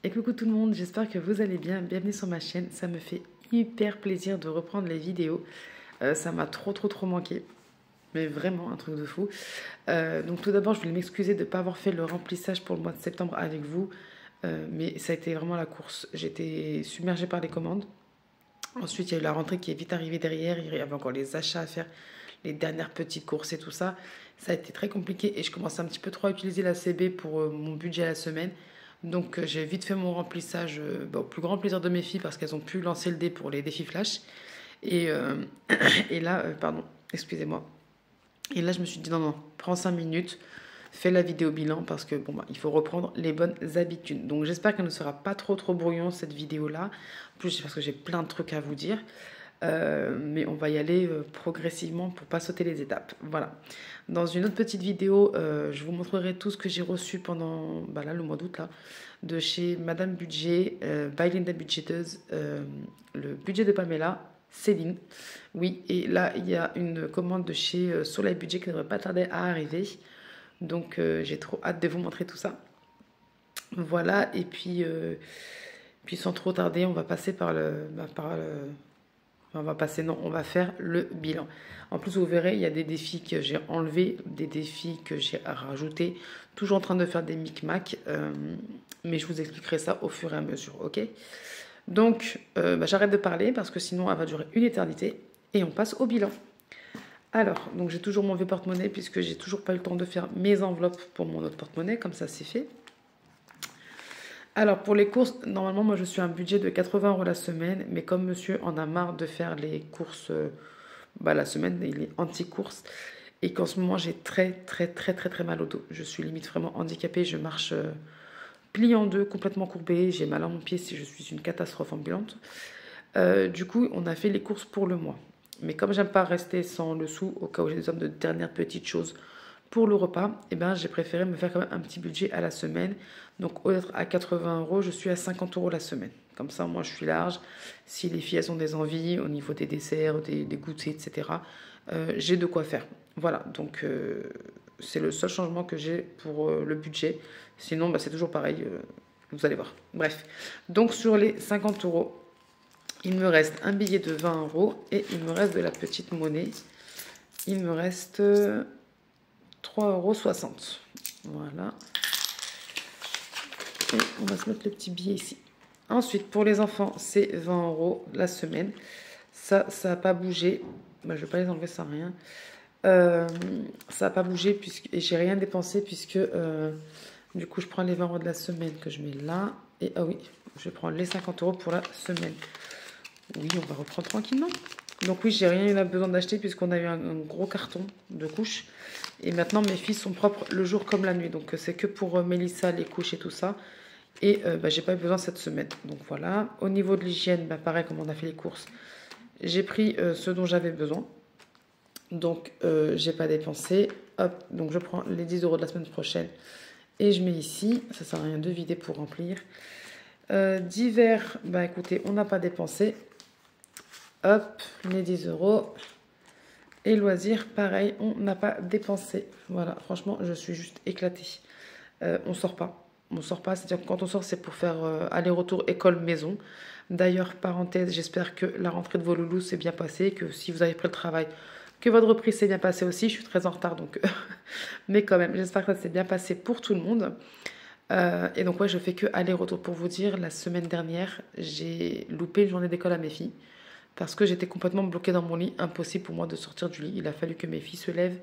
Et coucou tout le monde, j'espère que vous allez bien. Bienvenue sur ma chaîne. Ça me fait hyper plaisir de reprendre les vidéos. Ça m'a trop manqué. Mais vraiment un truc de fou. Donc tout d'abord, je voulais m'excuser de ne pas avoir fait le remplissage pour le mois de septembre avec vous. Mais ça a été vraiment la course. J'étais submergée par les commandes. Ensuite, il y a eu la rentrée qui est vite arrivée derrière. Il y avait encore les achats à faire, les dernières petites courses et tout ça. Ça a été très compliqué et je commençais un petit peu trop à utiliser la CB pour mon budget à la semaine. Donc j'ai vite fait mon remplissage au plus grand plaisir de mes filles parce qu'elles ont pu lancer le dé pour les défis flash. Et, et là, pardon, excusez-moi. Et là, je me suis dit non, prends 5 minutes, fais la vidéo bilan parce que bon, il faut reprendre les bonnes habitudes. Donc j'espère qu'elle ne sera pas trop brouillon cette vidéo-là. En plus, parce que j'ai plein de trucs à vous dire. Mais on va y aller progressivement pour pas sauter les étapes. Voilà. Dans une autre petite vidéo, je vous montrerai tout ce que j'ai reçu pendant là, le mois d'août là, de chez Madame Budget, by Linda Budgeteuse, le budget de Pamela, Céline. Oui, et là il y a une commande de chez Soleil Budget qui ne devrait pas tarder à arriver. Donc j'ai trop hâte de vous montrer tout ça. Voilà, et puis sans trop tarder, on va passer par on va passer, non, on va faire le bilan. En plus, vous verrez, il y a des défis que j'ai enlevés, des défis que j'ai rajoutés. Toujours en train de faire des micmacs, mais je vous expliquerai ça au fur et à mesure, ok? Donc, j'arrête de parler parce que sinon, elle va durer une éternité. Et on passe au bilan. Alors, donc j'ai toujours mon vieux porte-monnaie puisque j'ai toujours pas eu le temps de faire mes enveloppes pour mon autre porte-monnaie, comme ça c'est fait. Alors pour les courses, normalement moi je suis à un budget de 80 € la semaine, mais comme monsieur en a marre de faire les courses la semaine, il est anti-course, et qu'en ce moment j'ai très mal au dos. Je suis limite vraiment handicapée, je marche pliée en deux, complètement courbée, j'ai mal à mon pied si je suis une catastrophe ambulante. Du coup on a fait les courses pour le mois. Mais comme j'aime pas rester sans le sou, au cas où j'ai besoin de dernières petites choses pour le repas, j'ai préféré me faire quand même un petit budget à la semaine. Donc au lieu d'être à 80 €, je suis à 50 € la semaine. Comme ça, moi, je suis large. Si les filles elles ont des envies au niveau des desserts, des goûters, etc., j'ai de quoi faire. Voilà, donc c'est le seul changement que j'ai pour le budget. Sinon, c'est toujours pareil, vous allez voir. Bref, donc sur les 50 €, il me reste un billet de 20 € et il me reste de la petite monnaie. Il me reste 3,60 €. Voilà. Et on va se mettre le petit billet ici. Ensuite, pour les enfants, c'est 20 € la semaine. Ça n'a pas bougé. Je ne vais pas les enlever sans rien. Ça n'a pas bougé et j'ai rien dépensé puisque du coup, je prends les 20 € de la semaine que je mets là. Et ah oui, je prends les 50 € pour la semaine. Oui, on va reprendre tranquillement. Donc oui, j'ai rien eu besoin d'acheter puisqu'on a eu un gros carton de couches. Et maintenant, mes filles sont propres le jour comme la nuit. Donc c'est que pour Mélissa, les couches et tout ça. Et j'ai pas eu besoin cette semaine. Donc voilà. Au niveau de l'hygiène, pareil, comme on a fait les courses, j'ai pris ce dont j'avais besoin. Donc j'ai pas dépensé. Hop, donc je prends les 10 € de la semaine prochaine. Et je mets ici. Ça sert à rien de vider pour remplir. D'hiver, écoutez, on n'a pas dépensé. Hop, les 10 €. Et loisirs, pareil, on n'a pas dépensé. Voilà, franchement, je suis juste éclatée. On sort pas. On sort pas, c'est-à-dire que quand on sort, c'est pour faire aller-retour école-maison. D'ailleurs, parenthèse, j'espère que la rentrée de vos loulous s'est bien passée, que si vous avez pris le travail, que votre reprise s'est bien passée aussi. Je suis très en retard, donc... mais quand même, j'espère que ça s'est bien passé pour tout le monde. Et donc, ouais, je fais que aller-retour. Pour vous dire, la semaine dernière, j'ai loupé une journée d'école à mes filles. Parce que j'étais complètement bloquée dans mon lit, impossible pour moi de sortir du lit. Il a fallu que mes filles se lèvent,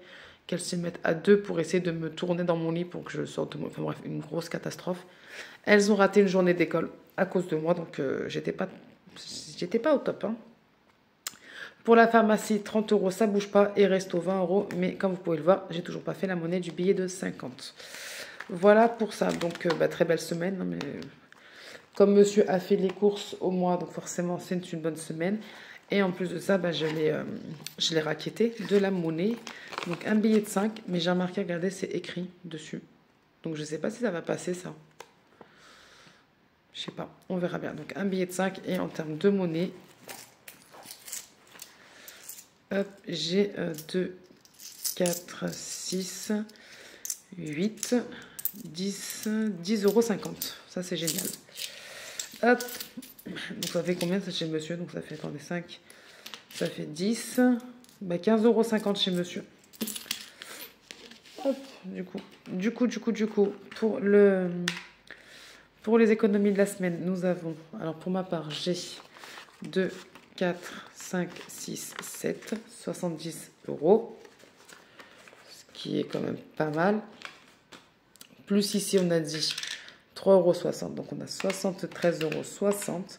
qu'elles se mettent à deux pour essayer de me tourner dans mon lit pour que je sorte de mon... Enfin bref, une grosse catastrophe. Elles ont raté une journée d'école à cause de moi, donc j'étais pas au top. Hein. Pour la pharmacie, 30 €, ça bouge pas, et resto 20 €. Mais comme vous pouvez le voir, j'ai toujours pas fait la monnaie du billet de 50. Voilà pour ça. Donc très belle semaine. Mais... Comme monsieur a fait les courses au mois, donc forcément c'est une bonne semaine. Et en plus de ça, je l'ai raquetté de la monnaie. Donc un billet de 5, mais j'ai remarqué, regardez, c'est écrit dessus. Donc je ne sais pas si ça va passer ça. Je sais pas, on verra bien. Donc un billet de 5 et en termes de monnaie, hop, j'ai 2, 4, 6, 8, 10,50 €. Ça, c'est génial. Hop. Donc, ça fait combien ça chez monsieur? Donc, ça fait, attendez, 5. Ça fait 10. Bah, 15,50 € chez monsieur. Hop. Du coup, pour les économies de la semaine, nous avons, alors pour ma part, j'ai 2, 4, 5, 6, 7, 70 €. Ce qui est quand même pas mal. Plus ici, on a dit 3,60 €. Donc, on a 73,60 €.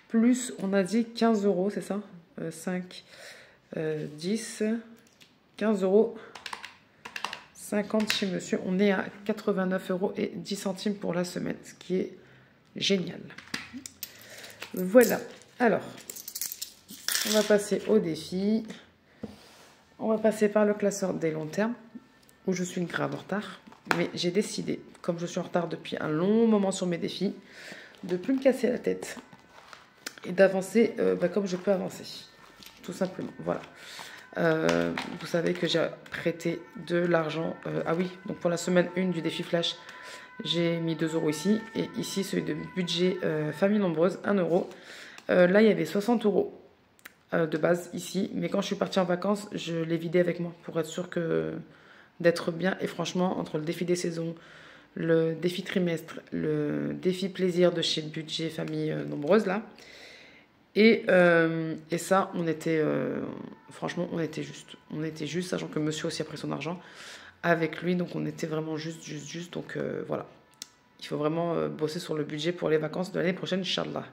Plus, on a dit 15 €, c'est ça 5, 10, 15,50 € chez monsieur. On est à 89,10 € pour la semaine, ce qui est génial. Voilà. Alors, on va passer au défi. On va passer par le classeur des longs termes, où je suis grave en retard. Mais j'ai décidé, comme je suis en retard depuis un long moment sur mes défis, de ne plus me casser la tête et d'avancer comme je peux avancer. Tout simplement, voilà. Vous savez que j'ai prêté de l'argent. Ah oui, donc pour la semaine 1 du défi Flash, j'ai mis 2 € ici. Et ici, celui de budget famille nombreuse, 1 €. Là, il y avait 60 € de base ici. Mais quand je suis partie en vacances, je l'ai vidé avec moi pour être sûr d'être bien. Et franchement, entre le défi des saisons, le défi trimestre, le défi plaisir de chez budget famille nombreuse, là. Et ça, on était, franchement, on était juste. On était juste, sachant que monsieur aussi a pris son argent avec lui. Donc, on était vraiment juste. Donc, voilà. Il faut vraiment bosser sur le budget pour les vacances de l'année prochaine, Inch'Allah.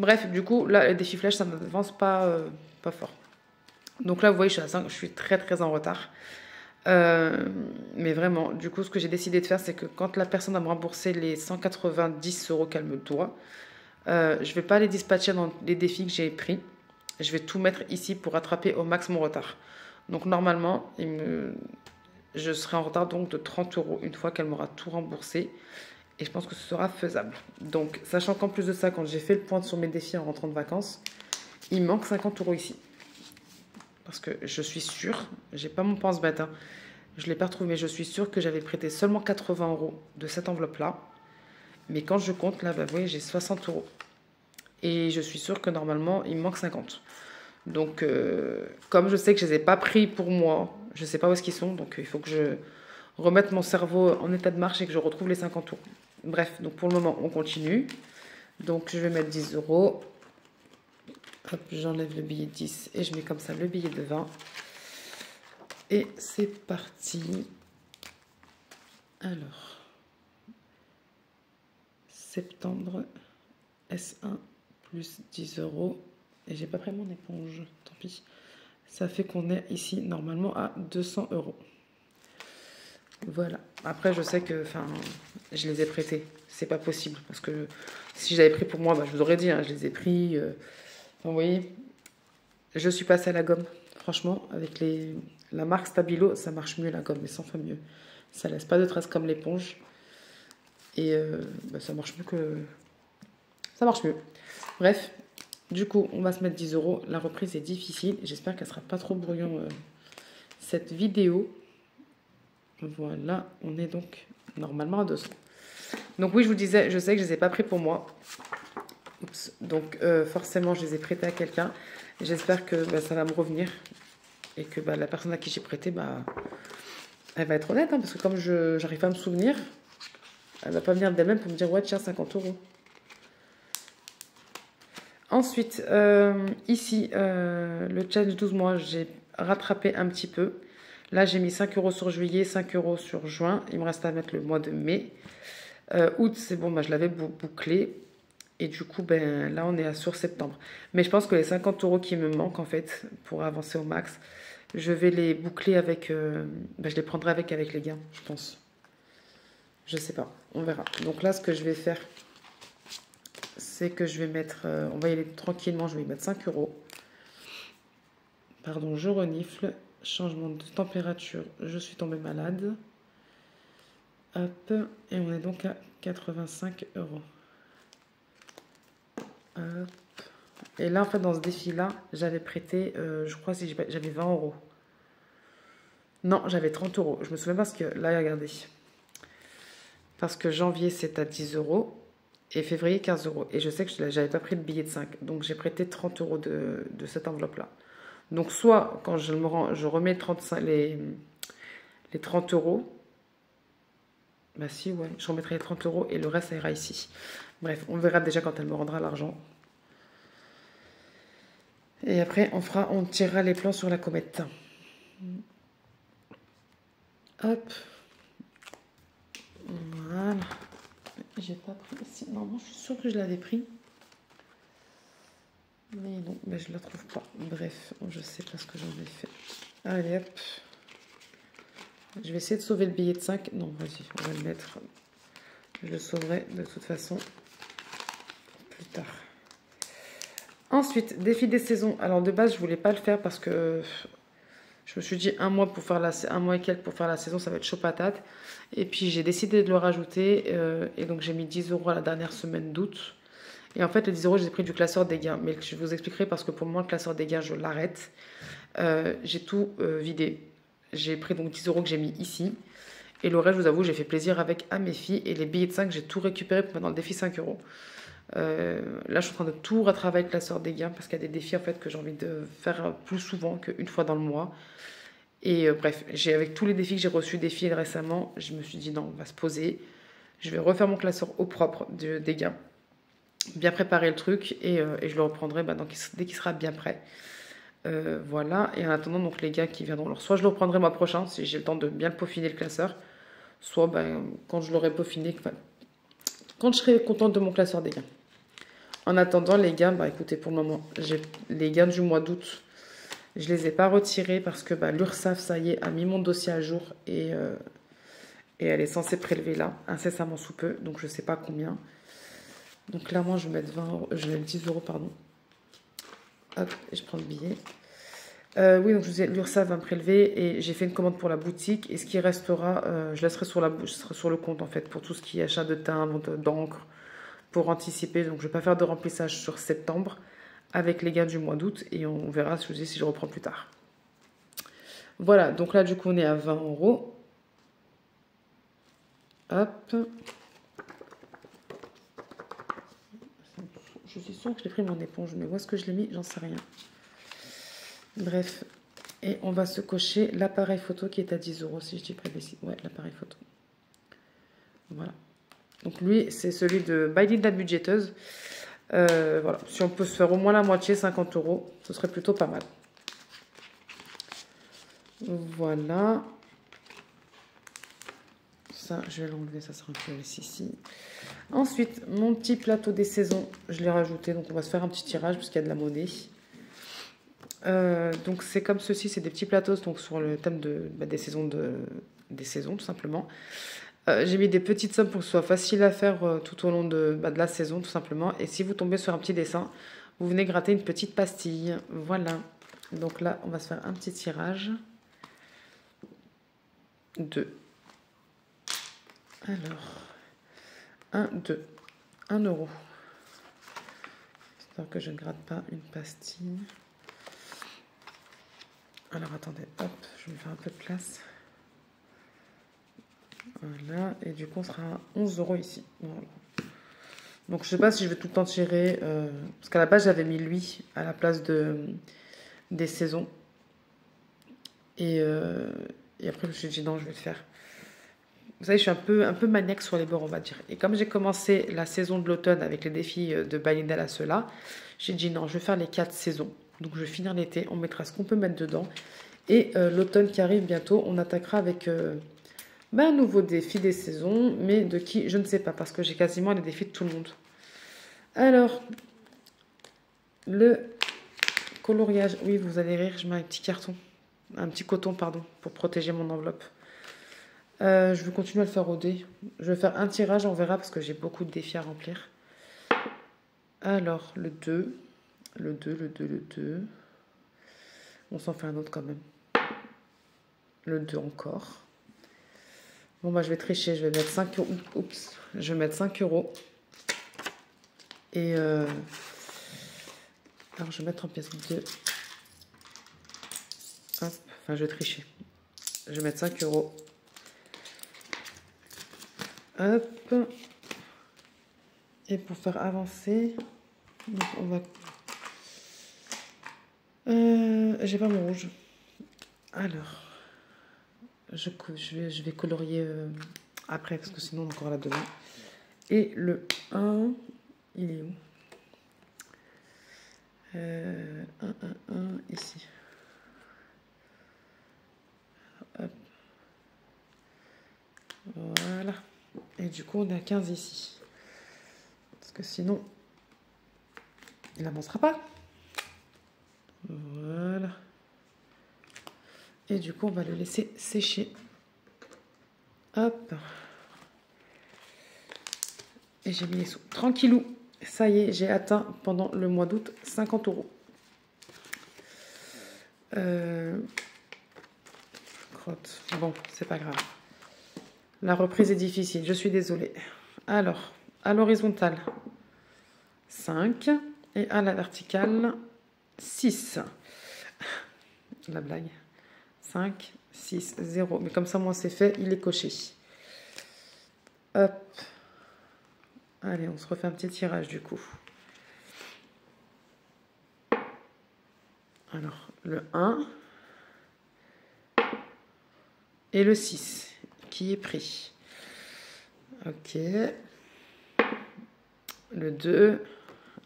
Bref, du coup, là, le défi Flash, ça n'avance pas fort. Donc là, vous voyez, je suis à 5, je suis très en retard. Mais vraiment, du coup, ce que j'ai décidé de faire, c'est que quand la personne va me rembourser les 190 € qu'elle me doit, je vais pas les dispatcher dans les défis que j'ai pris. Je vais tout mettre ici pour rattraper au max mon retard. Donc normalement, je serai en retard donc de 30 € une fois qu'elle m'aura tout remboursé. Et je pense que ce sera faisable. Donc, sachant qu'en plus de ça, quand j'ai fait le point sur mes défis en rentrant de vacances, il manque 50 € ici. Parce que je suis sûre, j'ai pas mon pense-bête, hein, je ne l'ai pas retrouvé, mais je suis sûre que j'avais prêté seulement 80 € de cette enveloppe-là. Mais quand je compte, là, bah, vous voyez, j'ai 60 €. Et je suis sûre que normalement, il me manque 50. Donc, comme je sais que je ne les ai pas pris pour moi, je ne sais pas où est-ce qu'ils sont, donc il faut que je remette mon cerveau en état de marche et que je retrouve les 50 €. Bref, donc pour le moment, on continue. Donc, je vais mettre 10 €. Hop, j'enlève le billet de 10 et je mets comme ça le billet de 20. Et c'est parti. Alors, septembre, S1 plus 10 €. Et j'ai pas pris mon éponge, tant pis. Ça fait qu'on est ici normalement à 200 €. Voilà. Après, je sais que, je les ai prêtés. C'est pas possible parce que si j'avais pris pour moi, bah, je vous aurais dit, hein, je les ai pris. Vous voyez, je suis passée à la gomme. Franchement, avec la marque Stabilo, ça marche mieux la gomme, mais 100 fois mieux. Ça laisse pas de traces comme l'éponge. Et ça marche mieux que... Ça marche mieux. Bref, du coup, on va se mettre 10 €. La reprise est difficile. J'espère qu'elle sera pas trop brouillon, cette vidéo. Voilà, on est donc normalement à 200. Donc oui, je vous disais, je sais que je ne les ai pas pris pour moi. Oups. Donc forcément, je les ai prêtés à quelqu'un. J'espère que ça va me revenir. Et que la personne à qui j'ai prêté, elle va être honnête. Hein, parce que comme je n'arrive pas à me souvenir, elle va pas venir d'elle-même pour me dire, ouais, tiens, 50 €. Ensuite, ici, le challenge 12 mois, j'ai rattrapé un petit peu. Là, j'ai mis 5 € sur juillet, 5 € sur juin. Il me reste à mettre le mois de mai. Août, c'est bon, je l'avais bouclé. Et du coup, là, on est sur septembre. Mais je pense que les 50 € qui me manquent, en fait, pour avancer au max, je vais les boucler avec... je les prendrai avec les gains, je pense. Je sais pas, on verra. Donc là, ce que je vais faire, c'est que je vais mettre... on va y aller tranquillement, je vais y mettre 5 €. Pardon, je renifle. Changement de température, je suis tombée malade. Hop, et on est donc à 85 €. Hop. Et là, en fait, dans ce défi-là, j'avais prêté, je crois, si j'avais 20 €. Non, j'avais 30 €. Je me souviens parce que là, regardez. Parce que janvier, c'est à 10 € et février, 15 €. Et je sais que je n'avais pas pris de billet de 5. Donc, j'ai prêté 30 € de cette enveloppe-là. Donc, soit quand je me rends, je remets les 30 €. Bah si, ouais, je remettrai les 30 € et le reste, ça ira ici. Bref, on verra déjà quand elle me rendra l'argent. Et après, on tirera les plans sur la comète. Hop. Voilà. J'ai pas pris ici. Normalement, je suis sûre que je l'avais pris. Mais non, mais je la trouve pas. Bref, je sais pas ce que j'en ai fait. Allez, hop. Je vais essayer de sauver le billet de 5. Non, vas-y, on va le mettre. Je le sauverai de toute façon plus tard. Ensuite, défi des saisons. Alors, de base, je voulais pas le faire parce que je me suis dit un mois et quelques pour faire la saison, ça va être chaud patate. Et puis, j'ai décidé de le rajouter. Et donc, j'ai mis 10 € à la dernière semaine d'août. Et en fait, les 10 €, j'ai pris du classeur des gains. Mais je vous expliquerai parce que pour moi, le classeur des gains, je l'arrête. J'ai tout vidé. J'ai pris donc 10 € que j'ai mis ici. Et le reste, je vous avoue, j'ai fait plaisir avec à mes filles. Et les billets de 5, j'ai tout récupéré pour mettre dans le défi 5 €. Là, je suis en train de tout retravailler avec le classeur des gains parce qu'il y a des défis en fait que j'ai envie de faire plus souvent qu'une fois dans le mois. Et bref, avec tous les défis que j'ai reçus des filles récemment, je me suis dit non, on va se poser. Je vais refaire mon classeur au propre des gains. Bien préparer le truc et je le reprendrai dès qu'il sera bien prêt. Voilà, et en attendant donc les gains qui viendront. Alors soit je le reprendrai mois prochain si j'ai le temps de bien le peaufiner le classeur, soit quand je l'aurai peaufiné, quand je serai contente de mon classeur des gains. En attendant les gains, écoutez, pour le moment, j'ai les gains du mois d'août, je les ai pas retirés parce que l'URSSAF, ça y est, a mis mon dossier à jour et elle est censée prélever là, incessamment sous peu, donc je sais pas combien. Donc là, moi, je vais mettre 10 €, pardon. Hop, et je prends le billet. Oui, donc l'URSSAF va me prélever et j'ai fait une commande pour la boutique. Et ce qui restera, je laisserai sur le compte en fait pour tout ce qui est achat de timbres, d'encre, pour anticiper. Donc je ne vais pas faire de remplissage sur septembre avec les gains du mois d'août et on verra si je reprends plus tard. Voilà, donc là du coup on est à 20 €. Hop. Je suis sûre que j'ai pris mon éponge, mais où est-ce que je l'ai mis? J'en sais rien. Bref, et on va se cocher l'appareil photo qui est à 10 € si je dis pas ici. Ouais, l'appareil photo. Voilà. Donc lui, c'est celui de By Linda Budgeteuse. Voilà. Si on peut se faire au moins la moitié, 50 €, ce serait plutôt pas mal. Voilà. Ça, je vais l'enlever, ça sera un peu ici. Ensuite, mon petit plateau des saisons, je l'ai rajouté. Donc on va se faire un petit tirage puisqu'il y a de la monnaie. Donc c'est comme ceci, c'est des petits plateaux donc sur le thème des saisons tout simplement. J'ai mis des petites sommes pour que ce soit facile à faire tout au long de la saison tout simplement. Et si vous tombez sur un petit dessin, vous venez gratter une petite pastille. Voilà. Donc là, on va se faire un petit tirage. 2. Alors, 1, 2. 1 €. J'espère que je ne gratte pas une pastille. Alors attendez, hop, je vais me faire un peu de place. Voilà, et du coup on sera à 11 € ici. Voilà. Donc je sais pas si je vais tout le temps tirer, parce qu'à la base j'avais mis lui à la place des saisons. Et après je me suis dit non, je vais le faire. Vous savez, je suis un peu maniaque sur les bords, on va dire. Et comme j'ai commencé la saison de l'automne avec les défis de By Linda à ceux-là, j'ai dit non, je vais faire les 4 saisons. Donc je vais finir l'été, on mettra ce qu'on peut mettre dedans. Et l'automne qui arrive bientôt, on attaquera avec un nouveau défi des saisons, mais de qui, je ne sais pas, parce que j'ai quasiment les défis de tout le monde. Alors, le coloriage, oui, vous allez rire, je mets un petit carton, un petit coton, pardon, pour protéger mon enveloppe. Je vais continuer à le faire au dé. Je vais faire un tirage, on verra, parce que j'ai beaucoup de défis à remplir. Alors, le 2. Le 2. On s'en fait un autre quand même. Le 2 encore. Bon, je vais tricher. Je vais mettre 5 €. Oups. Je vais mettre 5 €. Et alors, je vais mettre en pièce 2. Hop. Enfin, je vais tricher. Je vais mettre 5 €. Hop. Et pour faire avancer, donc on va... j'ai pas mon rouge. Alors, je vais colorier après, parce que sinon on a encore là dedans. Et le 1, il est où? 1, ici. Hop. Voilà. Et du coup, on est à 15 ici. Parce que sinon, il n'avancera pas. Voilà. Et du coup, on va le laisser sécher. Hop. Et j'ai mis les sous. Tranquillou. Ça y est, j'ai atteint pendant le mois d'août 50 €. Crotte. Bon, c'est pas grave. La reprise est difficile, je suis désolée. Alors, à l'horizontale, 5. Et à la verticale, 6. La blague. 5, 6, 0. Mais comme ça, moi, c'est fait, il est coché. Hop. Allez, on se refait un petit tirage du coup. Alors, le 1 et le 6 qui est pris. Ok. Le 2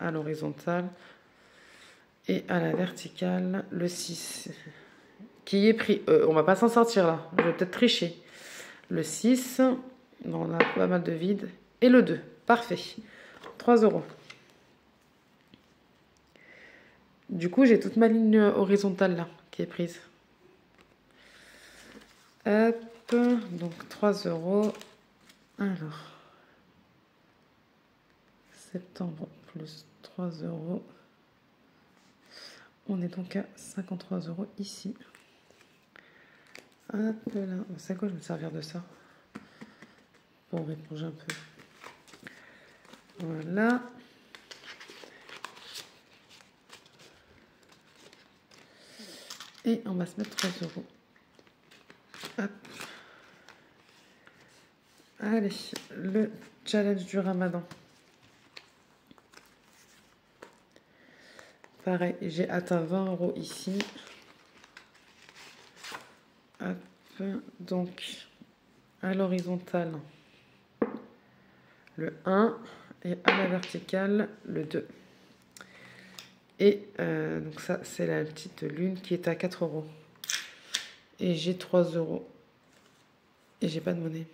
à l'horizontale et à la verticale, le 6 qui est pris. On va pas s'en sortir là, je vais peut-être tricher. Le 6, on a pas mal de vide. Et le 2, parfait. 3 €. Du coup, j'ai toute ma ligne horizontale là qui est prise. Hop, donc 3 €. Alors, septembre plus 3 €. On est donc à 53 € ici. Hop là. C'est quoi, je vais me servir de ça pour éponger un peu. Voilà. Et on va se mettre 3 €. Hop. Allez, le challenge du Ramadan. Pareil, j'ai atteint 20 € ici. Hop. Donc, à l'horizontale, le 1 et à la verticale, le 2. Et donc ça, c'est la petite lune qui est à 4 €. Et j'ai 3 €. Et j'ai pas de monnaie.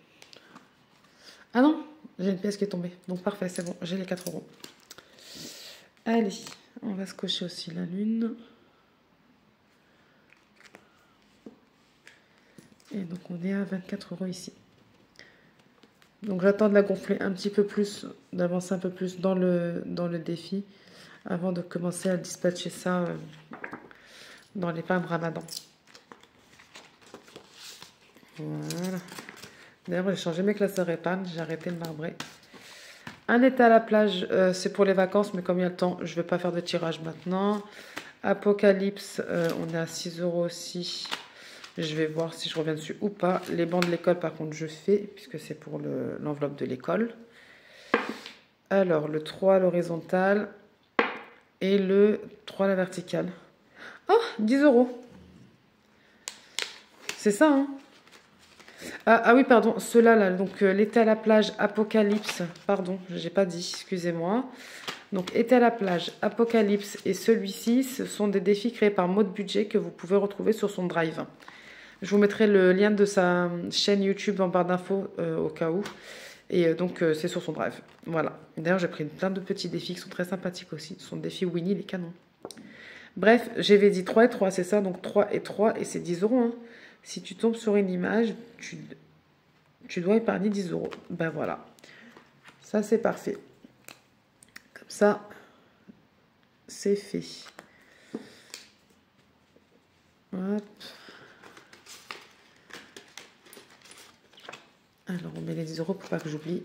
Ah non, j'ai une pièce qui est tombée. Donc parfait, c'est bon, j'ai les 4 €. Allez, on va se cocher aussi la lune. Et donc on est à 24 € ici. Donc j'attends de la gonfler un petit peu plus, d'avancer un peu plus dans le défi, avant de commencer à dispatcher ça dans les pains de Ramadan. Voilà. D'ailleurs, j'ai changé mes classeurs épargne, j'ai arrêté le marbré. Un été à la plage, c'est pour les vacances, mais comme il y a le temps, je ne vais pas faire de tirage maintenant. Apocalypse, on est à 6 € aussi. Je vais voir si je reviens dessus ou pas. Les bancs de l'école, par contre, je fais, puisque c'est pour l'enveloppe de l'école. Alors, le 3 à l'horizontale et le 3 à la verticale. Oh, 10 €. C'est ça, hein? Ah oui, pardon, ceux-là, là, donc l'été à la plage, Apocalypse, pardon, j'ai pas dit, excusez-moi. Donc, été à la plage, Apocalypse et celui-ci, ce sont des défis créés par Mode Budget que vous pouvez retrouver sur son Drive. Je vous mettrai le lien de sa chaîne YouTube en barre d'infos au cas où. Et donc, c'est sur son Drive. Voilà. D'ailleurs, j'ai pris plein de petits défis qui sont très sympathiques aussi. Ce sont des défis Winnie, les canons. Bref, j'avais dit 3 et 3, c'est ça? Donc, 3 et 3, et c'est 10 €. Hein. Si tu tombes sur une image, tu dois épargner 10 €. Ben voilà. Ça, c'est parfait. Comme ça, c'est fait. Hop. Alors, on met les 10 € pour pas que j'oublie.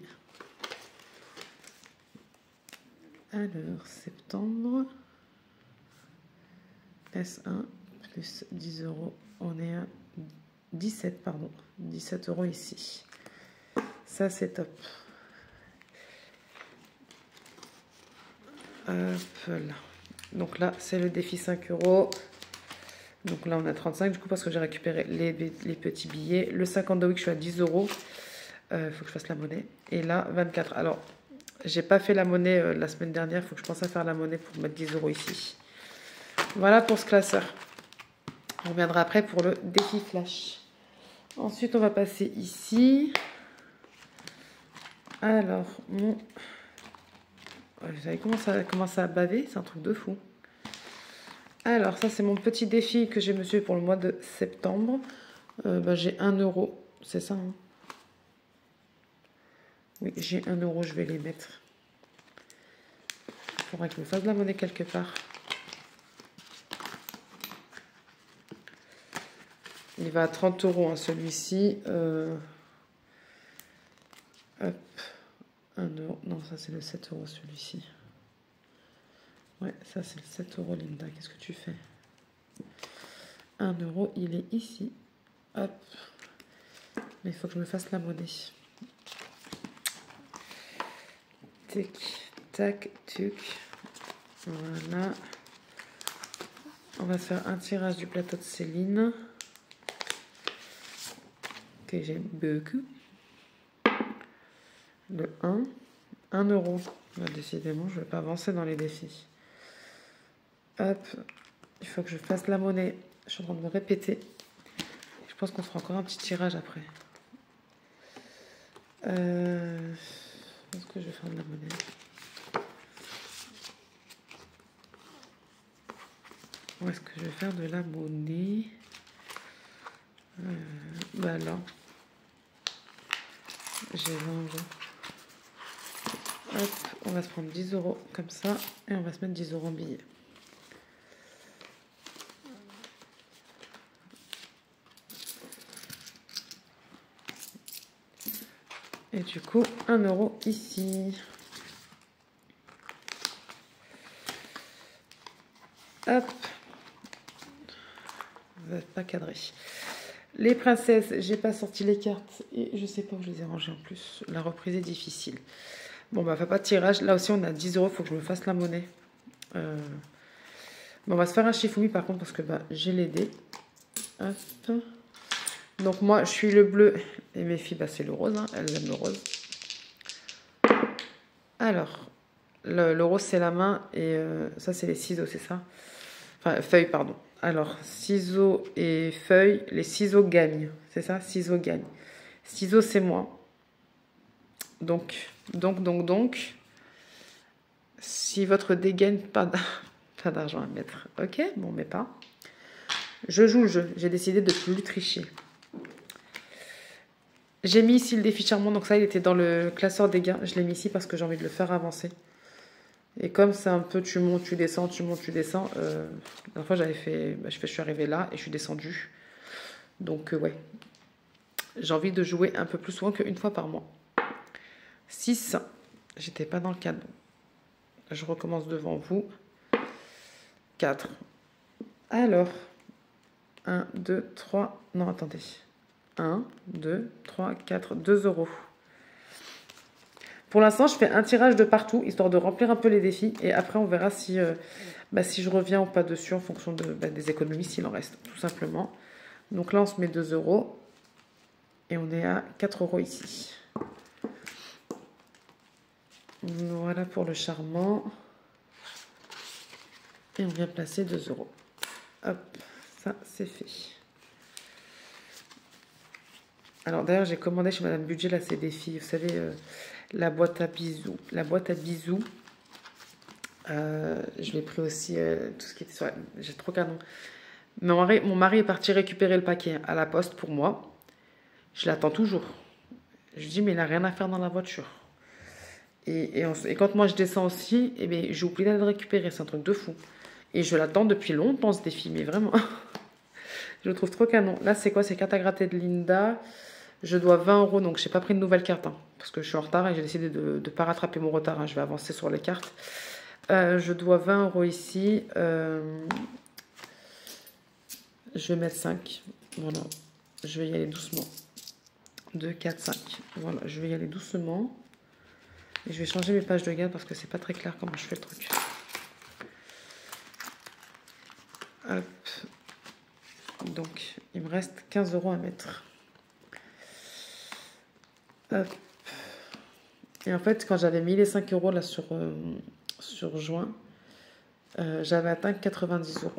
Alors, septembre. S1 plus 10 €. On est à 17, pardon. 17 € ici. Ça, c'est top. Hop là. Donc là, c'est le défi 5 euros. Donc là, on a 35 du coup parce que j'ai récupéré les petits billets. Le 50 de week, je suis à 10 euros. Il faut que je fasse la monnaie. Et là, 24. Alors, j'ai pas fait la monnaie la semaine dernière. Il faut que je pense à faire la monnaie pour mettre 10 euros ici. Voilà pour ce classeur. On reviendra après pour le défi flash. Ensuite, on va passer ici. Alors, mon... Vous savez comment ça commence à baver? C'est un truc de fou. Alors, ça, c'est mon petit défi que j'ai mesuré pour le mois de septembre. J'ai 1 euro. C'est ça, hein? Oui, j'ai 1 euro. Je vais les mettre. Il faudra que je me fasse de la monnaie quelque part. Il va à 30 euros, hein, celui-ci. Hop. 1 euro. Non, ça, c'est le 7 euros, celui-ci. Ouais, ça, c'est le 7 euros, Linda. Qu'est-ce que tu fais? 1 euro, il est ici. Hop. Mais il faut que je me fasse la monnaie. Tic, tac, tuc. Voilà. On va faire un tirage du plateau de Céline. Que j'aime beaucoup. Le 1. 1 euro. Décidément, je ne vais pas avancer dans les défis. Hop. Il faut que je fasse la monnaie. Je suis en train de me répéter. Je pense qu'on fera encore un petit tirage après. Est-ce que je vais faire de la monnaie? Où est-ce que je vais faire de la monnaie? Là. J'ai 20 euros. Hop, on va se prendre 10 euros comme ça. Et on va se mettre 10 euros en billets. Et du coup, 1 euro ici. Hop. Vous n'êtes pas cadré. Les princesses, j'ai pas sorti les cartes et je sais pas où je les ai rangées en plus. La reprise est difficile. Bon, fait pas de tirage. Là aussi, on a 10 euros. Il faut que je me fasse la monnaie. Bon, on va se faire un chifoumi par contre parce que j'ai les dés. Hop. Donc, moi, je suis le bleu et mes filles, c'est le rose. Hein. Elles aiment le rose. Alors, le rose, c'est la main et ça, c'est les ciseaux, c'est ça? Enfin, feuilles, pardon. Alors, ciseaux et feuilles, les ciseaux gagnent. C'est ça? Ciseaux gagnent. Ciseaux, c'est moi. Donc, si votre dé gagne, pas d'argent à mettre. Ok? Bon, mais pas. Je joue le jeu. J'ai décidé de plus tricher. J'ai mis ici le défi charmant. Donc ça, il était dans le classeur des gains. Je l'ai mis ici parce que j'ai envie de le faire avancer. Et comme c'est un peu tu montes, tu descends, tu montes, tu descends, la dernière fois j'avais fait, je suis arrivée là et je suis descendue. Donc ouais, j'ai envie de jouer un peu plus souvent qu'une fois par mois. 6, j'étais pas dans le cadre. Je recommence devant vous. 4. Alors, 1, 2, 3, non attendez. 1, 2, 3, 4, 2 euros. Pour l'instant, je fais un tirage de partout, histoire de remplir un peu les défis. Et après, on verra si, si je reviens ou pas dessus en fonction des économies, s'il en reste, tout simplement. Donc là, on se met 2 euros. Et on est à 4 euros ici. Voilà pour le charmant. Et on vient placer 2 euros. Hop, ça, c'est fait. Alors d'ailleurs, j'ai commandé chez Madame Budget, là, c'est des filles, vous savez... la boîte à bisous. La boîte à bisous. Je l'ai pris aussi tout ce qui était sur... J'ai trop canon. Mon mari est parti récupérer le paquet à la poste pour moi. Je l'attends toujours. Je lui dis, mais il n'a rien à faire dans la voiture. Et quand moi je descends aussi, eh bien, j'ai oublié d'aller le récupérer. C'est un truc de fou. Et je l'attends depuis longtemps, ce défi. Mais vraiment, je le trouve trop canon. Là, c'est quoi? C'est carte à gratter de Linda. Je dois 20 euros, donc je n'ai pas pris de nouvelles cartes. Hein, parce que je suis en retard et j'ai décidé de ne pas rattraper mon retard. Hein, je vais avancer sur les cartes. Je dois 20 euros ici. Je vais mettre 5. Voilà. Je vais y aller doucement. 2, 4, 5. Voilà, je vais y aller doucement. Et je vais changer mes pages de garde parce que c'est pas très clair comment je fais le truc. Hop. Donc, il me reste 15 € à mettre. Hop. Et en fait, quand j'avais mis les 5 € là sur juin, j'avais atteint 90 €.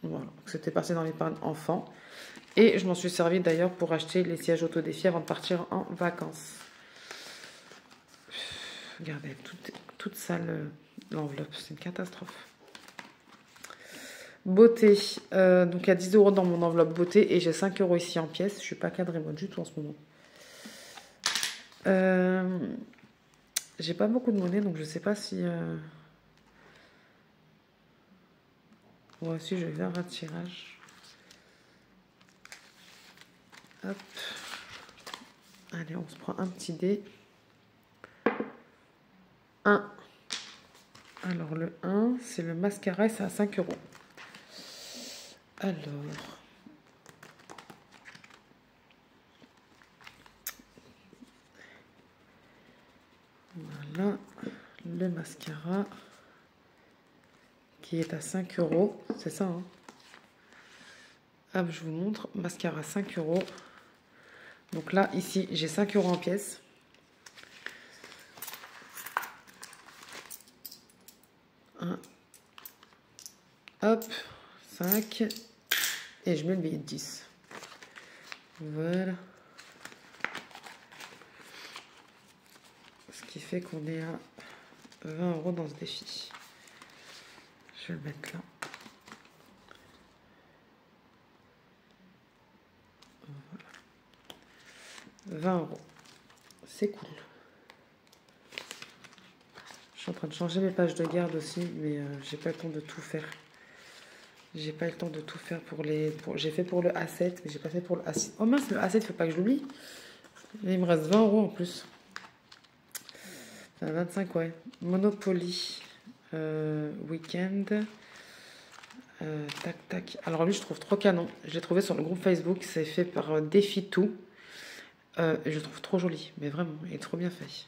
Voilà, c'était passé dans l'épargne enfant. Et je m'en suis servi d'ailleurs pour acheter les sièges auto-défi avant de partir en vacances. Regardez, toute sale l'enveloppe, c'est une catastrophe. Beauté, donc il y a 10 € dans mon enveloppe beauté et j'ai 5 € ici en pièces. Je suis pas cadrée moi du tout en ce moment. J'ai pas beaucoup de monnaie donc je sais pas si... Moi aussi je vais faire un tirage. Hop. Allez, on se prend un petit dé. 1. Alors le 1, c'est le mascara et c'est à 5 €. Alors... Voilà, le mascara qui est à 5 €, c'est ça hein. Hop, je vous montre, mascara 5 €. Donc là, ici, j'ai 5 € en pièces. Hop, 5. Et je mets le billet de 10. Voilà. Ce qui fait qu'on est à 20 € dans ce défi. Je vais le mettre là. Voilà. 20 €. C'est cool. Je suis en train de changer mes pages de garde aussi, mais j'ai pas le temps de tout faire. J'ai pas le temps de tout faire pour les... J'ai fait pour le A7, mais j'ai pas fait pour le A6. Oh mince, le A7, faut pas que je l'oublie. Il me reste 20 € en plus. Enfin, 25, ouais. Monopoly. Weekend. Tac, tac. Alors lui, je trouve trop canon. Je l'ai trouvé sur le groupe Facebook. C'est fait par Défi Tout. Je le trouve trop joli. Mais vraiment, il est trop bien fait.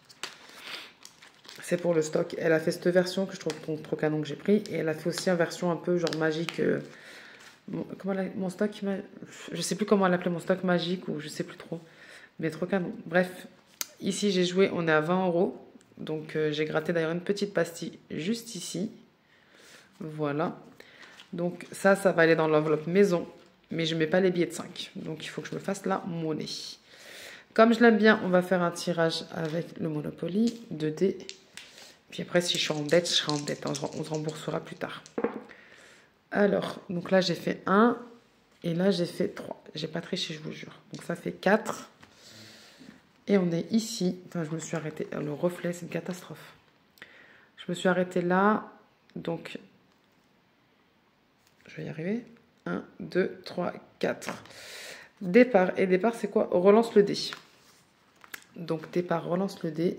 C'est pour le stock. Elle a fait cette version que je trouve trop canon que j'ai pris. Et elle a fait aussi une version un peu genre magique. Mon stock, je sais plus comment elle appelait, mon stock magique ou je sais plus trop. Mais trop canon. Bref, ici j'ai joué, on est à 20 €. Donc j'ai gratté d'ailleurs une petite pastille juste ici. Voilà. Donc ça va aller dans l'enveloppe maison. Mais je ne mets pas les billets de 5. Donc il faut que je me fasse la monnaie. Comme je l'aime bien, on va faire un tirage avec le Monopoly 2D. Puis après, si je suis en dette, je serai en dette. On se remboursera plus tard. Alors, donc là, j'ai fait 1. Et là, j'ai fait 3. J'ai pas triché, je vous jure. Donc ça fait 4. Et on est ici. Enfin, je me suis arrêtée. Le reflet, c'est une catastrophe. Je me suis arrêtée là. Donc, je vais y arriver. 1, 2, 3, 4. Départ. Et départ, c'est quoi? Relance le dé. Donc, départ, relance le dé.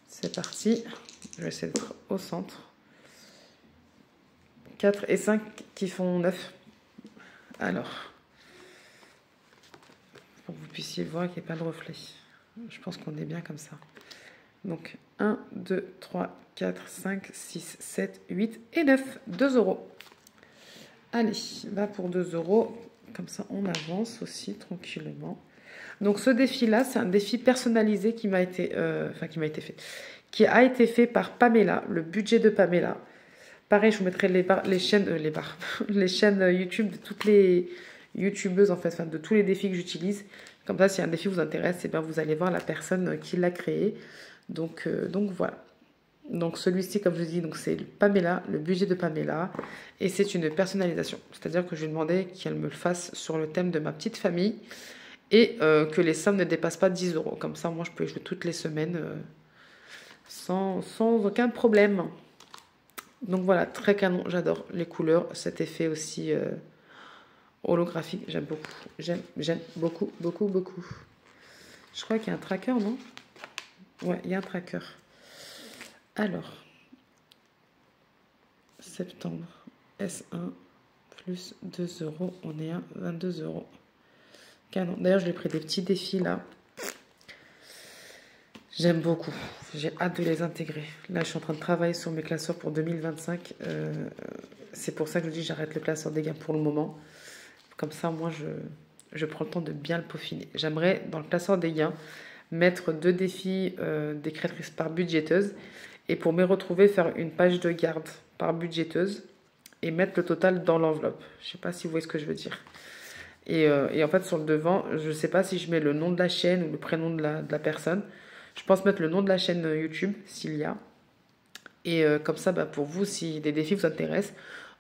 C'est parti. Je vais essayer d'être au centre. 4 et 5 qui font 9. Alors, pour que vous puissiez voir qu'il n'y ait pas de reflet. Je pense qu'on est bien comme ça. Donc, 1, 2, 3, 4, 5, 6, 7, 8 et 9. 2 €. Allez, là pour 2 €. Comme ça, on avance aussi tranquillement. Donc, ce défi-là, c'est un défi personnalisé qui m'a été, fait. Qui a été fait par Pamela, le budget de Pamela. Pareil, je vous mettrai les chaînes YouTube de toutes les youtubeuses, en fait, enfin, de tous les défis que j'utilise. Comme ça, si un défi vous intéresse, eh bien, vous allez voir la personne qui l'a créé. Donc voilà. Donc celui-ci, comme je vous dis, c'est Pamela, le budget de Pamela. Et c'est une personnalisation. C'est-à-dire que je lui ai demandé qu'elle me le fasse sur le thème de ma petite famille. Et que les sommes ne dépassent pas 10 €. Comme ça, moi, je peux y jouer toutes les semaines sans aucun problème. Donc voilà, très canon, j'adore les couleurs, cet effet aussi holographique, j'aime beaucoup. J'aime beaucoup, beaucoup, beaucoup. Je crois qu'il y a un tracker, non? Ouais, il y a un tracker. Alors, septembre, S1, plus 2 €, on est à 22 €. canon. D'ailleurs, je lui ai pris des petits défis là. J'aime beaucoup. J'ai hâte de les intégrer. Là, je suis en train de travailler sur mes classeurs pour 2025. C'est pour ça que je dis j'arrête le classeur des gains pour le moment. Comme ça, moi, je prends le temps de bien le peaufiner. J'aimerais, dans le classeur des gains, mettre 2 défis des créatrices par budgéteuse. Et pour me retrouver, faire une page de garde par budgéteuse. Et mettre le total dans l'enveloppe. Je ne sais pas si vous voyez ce que je veux dire. Et en fait, sur le devant, je ne sais pas si je mets le nom de la chaîne ou le prénom de la personne. Je pense mettre le nom de la chaîne YouTube, s'il y a. Et comme ça, pour vous, si des défis vous intéressent,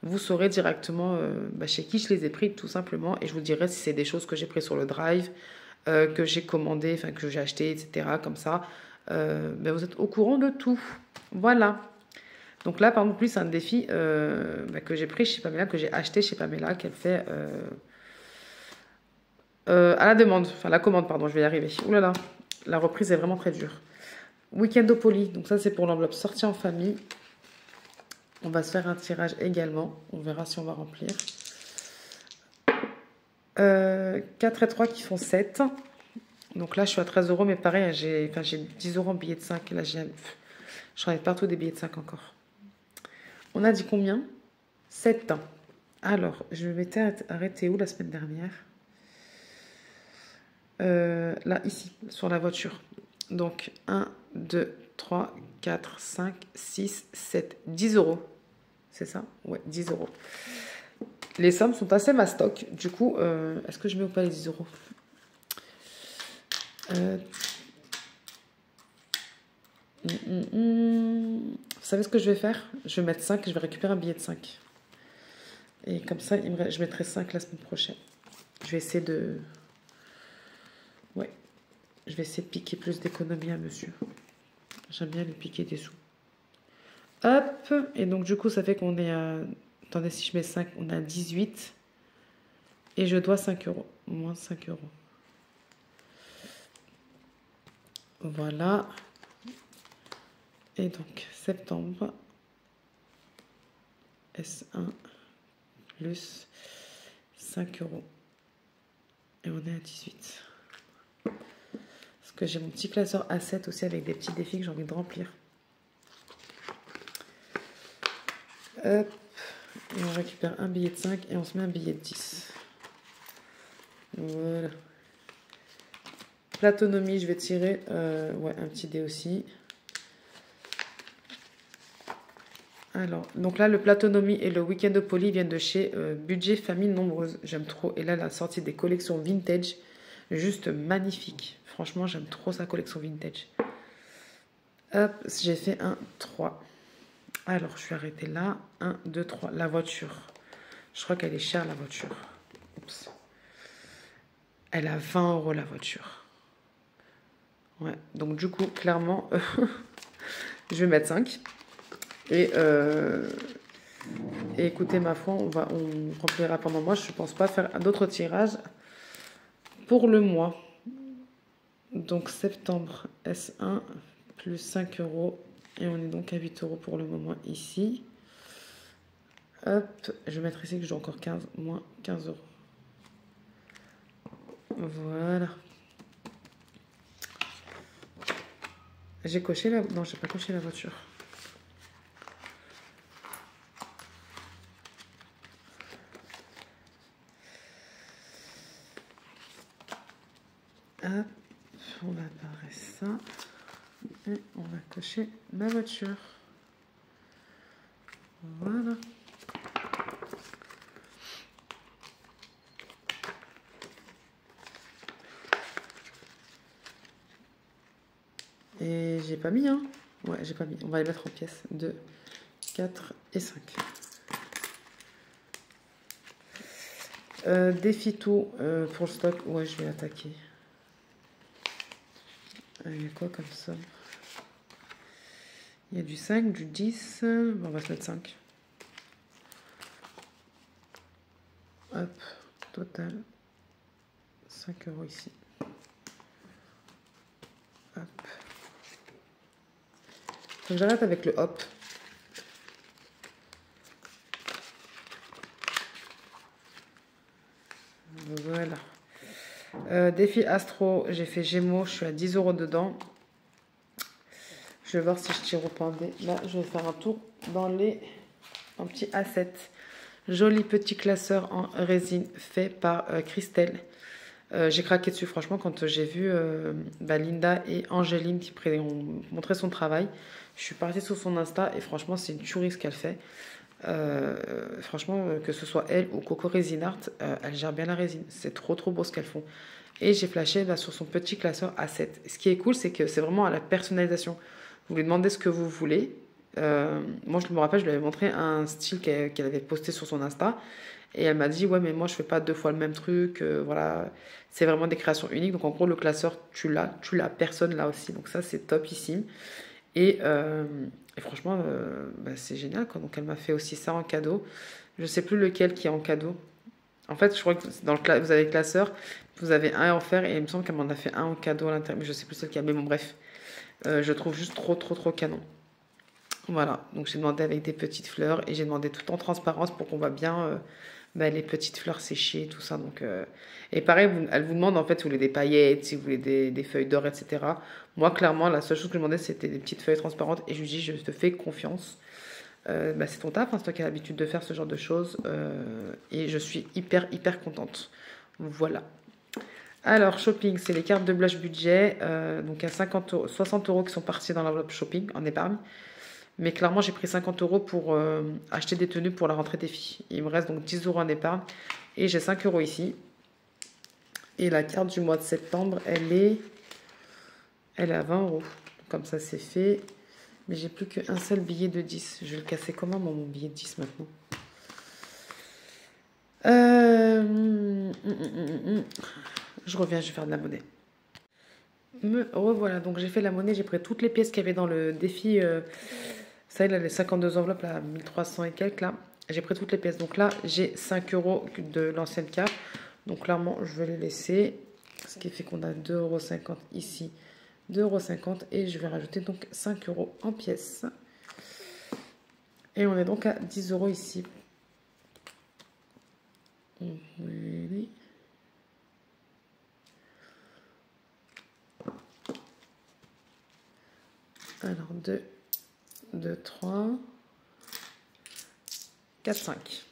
vous saurez directement chez qui je les ai pris, tout simplement. Et je vous dirai si c'est des choses que j'ai pris sur le Drive, que j'ai commandé, enfin que j'ai acheté, etc. Comme ça, vous êtes au courant de tout. Voilà. Donc là, par exemple, c'est un défi que j'ai pris chez Pamela, que j'ai acheté chez Pamela, qu'elle fait à la demande, enfin la commande, pardon, je vais y arriver. Ouh là là, la reprise est vraiment très dure. Week-end au poli, donc ça c'est pour l'enveloppe sortie en famille. On va se faire un tirage également, on verra si on va remplir. 4 et 3 qui font 7. Donc là je suis à 13 €, mais pareil, j'ai 10 € en billets de 5. Là j'en ai partout des billets de 5 encore. On a dit combien? 7. Alors, je m'étais arrêtée où la semaine dernière? Là, ici, sur la voiture. Donc, 1, 2, 3, 4, 5, 6, 7, 10 €. C'est ça? Ouais, 10 €. Les sommes sont assez mastoc. Du coup, est-ce que je mets ou pas les 10 €? Vous savez ce que je vais faire? Je vais mettre 5 et je vais récupérer un billet de 5. Et comme ça, je mettrai 5 la semaine prochaine. Je vais essayer de... Ouais. Je vais essayer de piquer plus d'économie à monsieur. J'aime bien lui piquer des sous. Hop. Et donc, du coup, ça fait qu'on est à... Attendez, si je mets 5, on est à 18. Et je dois 5 €. Moins 5 €. Voilà. Et donc, septembre. S1 plus 5 €. Et on est à 18. Parce que j'ai mon petit classeur A7 aussi avec des petits défis que j'ai envie de remplir. Hop. Et on récupère un billet de 5 et on se met un billet de 10. Voilà. Platonomie, je vais tirer un petit dé aussi. Alors, donc là, le Platonomie et le Week-end de Poly viennent de chez Budget Famille Nombreuse. J'aime trop. Et là, la sortie des collections vintage, juste magnifique. Franchement, j'aime trop sa collection vintage. Hop, j'ai fait un 3. Alors, je suis arrêtée là. 1, 2, 3. La voiture. Je crois qu'elle est chère, la voiture. Oups. Elle a 20 € la voiture. Ouais, donc du coup, clairement, je vais mettre 5. Et écoutez, ma foi, on remplira pendant moi. Je ne pense pas faire d'autres tirages pour le mois. Donc septembre S1 plus 5 €. Et on est donc à 8 € pour le moment ici. Hop, je vais mettre ici que j'ai encore 15, moins 15 €. Voilà. J'ai coché la... Non, j'ai pas coché la voiture. Hop, on va barrer ça. Et on va cocher ma voiture. Voilà. Et j'ai pas mis, hein. Ouais, j'ai pas mis. On va les mettre en pièces. 2, 4 et 5. Défi tout pour le stock. Ouais, je vais attaquer. Il y a quoi comme ça? Il y a du 5, du 10. Bon, on va se mettre 5. Hop, total. 5 € ici. Hop. Faut que j'arrête avec le hop. Voilà. Défi Astro, j'ai fait Gémeaux, je suis à 10 € dedans. Je vais voir si je tire au pendé. Là, je vais faire un tour dans les un petit A7. Joli petit classeur en résine fait par Christelle. J'ai craqué dessus, franchement, quand j'ai vu Linda et Angéline qui ont montré son travail. Je suis partie sur son Insta et franchement, c'est une tuerie ce qu'elle fait. Franchement, que ce soit elle ou Coco Resin Art, elle gère bien la résine. C'est trop trop beau ce qu'elles font. Et j'ai flashé là, sur son petit classeur A7. Ce qui est cool, c'est que c'est vraiment à la personnalisation. Vous lui demandez ce que vous voulez. Moi, je me rappelle, je lui avais montré un style qu'elle avait posté sur son Insta. Et elle m'a dit, ouais, mais moi, je fais pas 2 fois le même truc. Voilà, c'est vraiment des créations uniques. Donc, en gros, le classeur, tu l'as, personne là aussi. Donc, ça, c'est topissime. Et franchement, c'est génial, quoi. Donc, elle m'a fait aussi ça en cadeau. Je sais plus lequel qui est en cadeau. En fait, je crois que vous avez le classeur, vous avez un à offert et il me semble qu'elle m'en a fait un en cadeau à l'intérieur. Mais je sais plus lequel. Mais bon, bref. Je trouve juste trop, trop, trop canon. Voilà, donc j'ai demandé avec des petites fleurs et j'ai demandé tout en transparence pour qu'on voit bien les petites fleurs séchées, tout ça. Donc, et pareil, elle vous demande en fait si vous voulez des paillettes, si vous voulez des feuilles d'or, etc. Moi, clairement, la seule chose que je demandais, c'était des petites feuilles transparentes et je lui dis, je te fais confiance. C'est ton taf, hein, c'est toi qui as l'habitude de faire ce genre de choses et je suis hyper, hyper contente. Voilà. Alors, shopping, c'est les cartes de blush budget. Donc, il y a 60 € qui sont partis dans l'enveloppe shopping en épargne. Mais clairement, j'ai pris 50 € pour acheter des tenues pour la rentrée des filles. Il me reste donc 10 € en épargne. Et j'ai 5 € ici. Et la carte du mois de septembre, elle est à 20 €. Comme ça, c'est fait. Mais j'ai plus qu'un seul billet de 10. Je vais le casser comment, mon billet de 10 maintenant? Je reviens, je vais faire de la monnaie. Me revoilà. Donc, j'ai fait la monnaie. J'ai pris toutes les pièces qu'il y avait dans le défi... ça, il a les 52 enveloppes, là, 1300 et quelques, là. J'ai pris toutes les pièces. Donc là, j'ai 5 € de l'ancienne carte. Donc clairement, je vais les laisser. Ce qui fait qu'on a 2,50 € ici, 2,50 € et je vais rajouter donc 5 € en pièces. Et on est donc à 10 € ici. Oui. Alors 2, 3, 4, 5.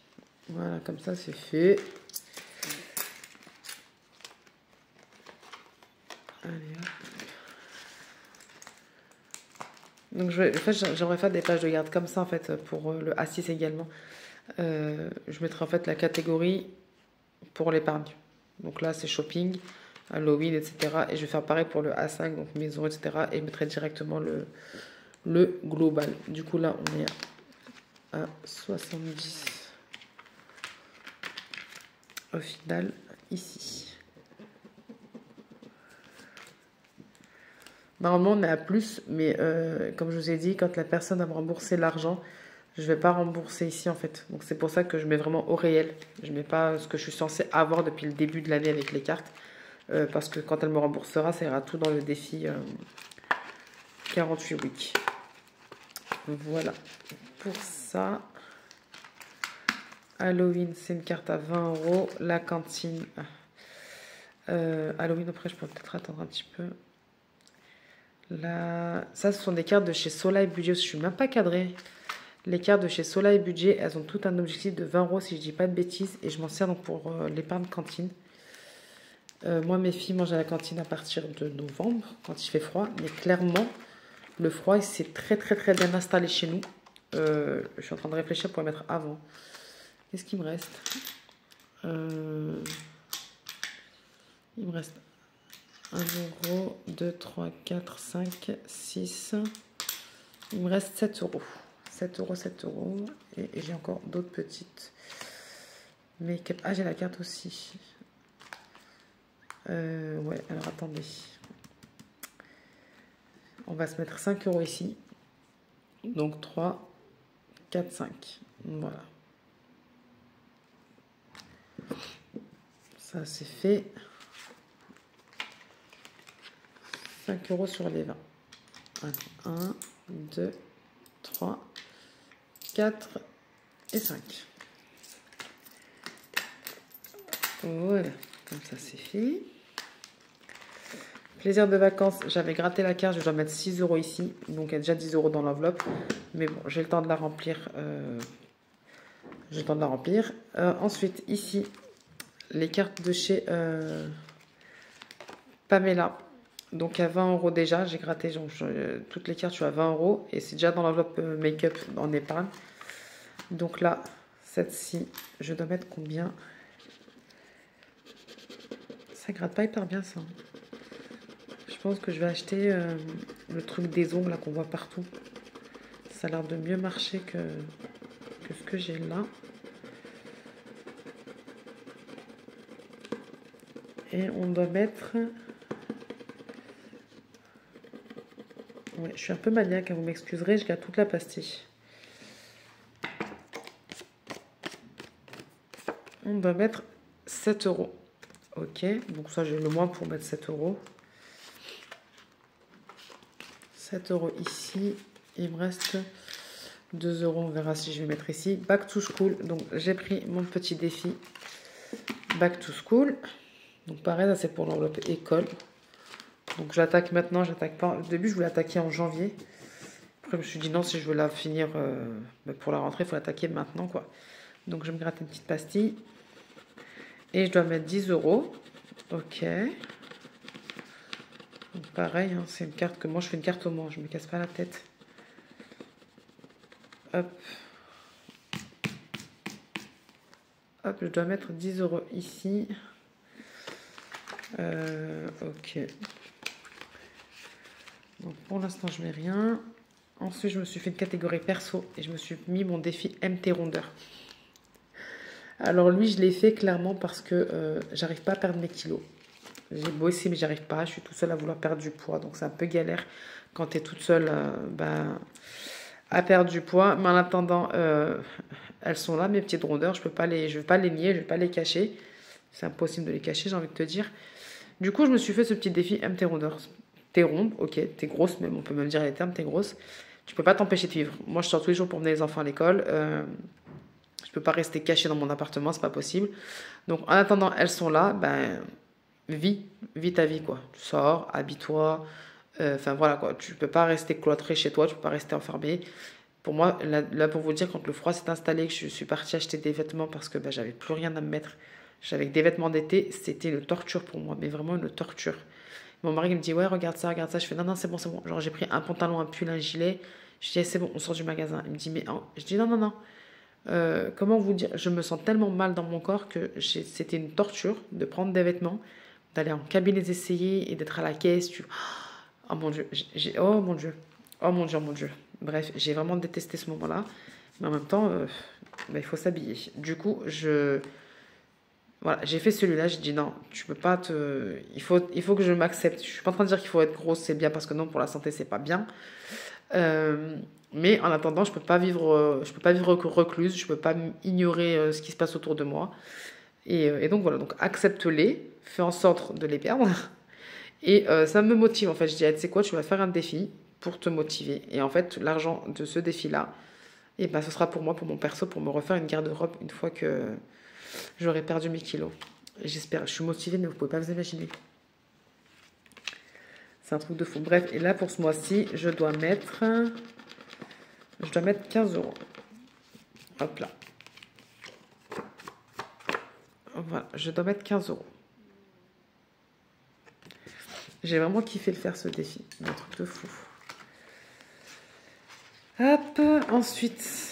Voilà, comme ça c'est fait. Allez, hop. Donc j'aimerais faire des pages de garde comme ça en fait pour le A6 également. Je mettrai en fait la catégorie pour l'épargne. Donc là c'est shopping, Halloween, etc. Et je vais faire pareil pour le A5, donc maison, etc. Et je mettrai directement le global. Du coup là on est à 70 au final ici. Normalement, on est à plus, mais comme je vous ai dit, quand la personne va me rembourser l'argent, je ne vais pas rembourser ici, en fait. Donc, c'est pour ça que je mets vraiment au réel. Je ne mets pas ce que je suis censée avoir depuis le début de l'année avec les cartes. Parce que quand elle me remboursera, ça ira tout dans le défi 48 weeks. Voilà. Pour ça, Halloween, c'est une carte à 20 €. La cantine. Halloween, après, je peux peut-être attendre un petit peu. Là, ça, ce sont des cartes de chez Soleil Budget. Je ne suis même pas cadrée. Les cartes de chez Soleil Budget, elles ont tout un objectif de 20 € si je ne dis pas de bêtises. Et je m'en sers donc pour l'épargne cantine. Moi, mes filles mangent à la cantine à partir de novembre, quand il fait froid. Mais clairement, le froid, il s'est très, très, très bien installé chez nous. Je suis en train de réfléchir pour le mettre avant. Qu'est-ce qu'il me reste? Il me reste 1 €, 2, 3, 4, 5, 6. Il me reste 7 €. 7 €, 7 €. Et j'ai encore d'autres petites. Make-up. Ah, j'ai la carte aussi. Ouais, alors attendez. On va se mettre 5 € ici. Donc 3, 4, 5. Voilà. Ça, c'est fait. 5 € sur les 20. 1, 2, 3, 4 et 5. Voilà, comme ça c'est fait. Plaisir de vacances, j'avais gratté la carte, je dois mettre 6 € ici. Donc il y a déjà 10 € dans l'enveloppe. Mais bon, j'ai le temps de la remplir. J'ai le temps de la remplir. Ensuite, ici, les cartes de chez Pamela. Donc à 20 € déjà, j'ai gratté donc, toutes les cartes, je suis à 20 €. Et c'est déjà dans l'enveloppe make-up en épargne. Donc là, cette-ci, je dois mettre combien? Ça gratte pas hyper bien ça. Je pense que je vais acheter le truc des ongles là qu'on voit partout. Ça a l'air de mieux marcher que ce que j'ai là. Et on doit mettre... Ouais, je suis un peu maniaque, hein, vous m'excuserez, je garde toute la pastille. On doit mettre 7 €. Ok, donc ça j'ai le moins pour mettre 7 €. 7 € ici. Il me reste 2 €, on verra si je vais mettre ici. Back to school, donc j'ai pris mon petit défi. Back to school. Donc pareil, ça c'est pour l'enveloppe école. Donc j'attaque maintenant, j'attaque pas. Au début je voulais attaquer en janvier. Après je me suis dit non, si je veux la finir pour la rentrée, il faut l'attaquer maintenant quoi. Donc je vais me gratter une petite pastille. Et je dois mettre 10 €. Ok. Donc pareil, hein, c'est une carte que moi je fais une carte au moins, je me casse pas la tête. Hop. Hop, je dois mettre 10 € ici. Ok. Donc pour l'instant, je mets rien. Ensuite, je me suis fait une catégorie perso et je me suis mis mon défi MT rondeur. Alors lui, je l'ai fait clairement parce que j'arrive pas à perdre mes kilos. J'ai beau essayer, mais j'arrive pas. Je suis toute seule à vouloir perdre du poids. Donc c'est un peu galère quand tu es toute seule à perdre du poids. Mais en attendant, elles sont là, mes petites rondeurs. Je vais pas les nier, je vais pas les cacher. C'est impossible de les cacher, j'ai envie de te dire. Du coup, je me suis fait ce petit défi MT rondeur. T'es ronde, ok, t'es grosse, même on peut même dire les termes, t'es grosse. Tu peux pas t'empêcher de vivre. Moi, je sors tous les jours pour mener les enfants à l'école. Je peux pas rester cachée dans mon appartement, c'est pas possible. Donc, en attendant, elles sont là, vis ta vie, quoi. Tu sors, habille-toi. Enfin, voilà, quoi. Tu peux pas rester cloîtré chez toi, tu peux pas rester enfermé. Pour moi, là, pour vous dire, quand le froid s'est installé, que je suis partie acheter des vêtements parce que j'avais plus rien à me mettre. J'avais des vêtements d'été, c'était une torture pour moi, mais vraiment une torture. Mon mari me dit, ouais, regarde ça, regarde ça. Je fais, non, non, c'est bon, c'est bon. Genre, j'ai pris un pantalon, un pull, un gilet. Je dis, c'est bon, on sort du magasin. Il me dit, mais oh. Je dis, non, non, non. Comment vous dire, je me sens tellement mal dans mon corps que c'était une torture de prendre des vêtements, d'aller en cabine les essayer et d'être à la caisse. Oh mon Dieu, oh mon Dieu, oh mon Dieu, oh mon Dieu. Bref, j'ai vraiment détesté ce moment-là. Mais en même temps, il faut s'habiller. Du coup, voilà, j'ai fait celui-là, j'ai dit non, tu peux pas te... Il faut que je m'accepte. Je suis pas en train de dire qu'il faut être grosse, c'est bien, parce que non, pour la santé, c'est pas bien. Mais en attendant, je peux pas vivre recluse, je peux pas ignorer ce qui se passe autour de moi. Et donc voilà, donc accepte-les, fais en sorte de les perdre. Et ça me motive en fait. Je dis, tu sais quoi, tu vas faire un défi pour te motiver. Et en fait, l'argent de ce défi-là, et ce sera pour moi, pour mon perso, pour me refaire une garde-robe une fois que j'aurai perdu mes kilos. J'espère, je suis motivée, mais vous pouvez pas vous imaginer. C'est un truc de fou. Bref, et là pour ce mois-ci, je dois mettre 15 €. Hop là. Voilà, je dois mettre 15 €. J'ai vraiment kiffé le faire ce défi. Un truc de fou. Hop, ensuite.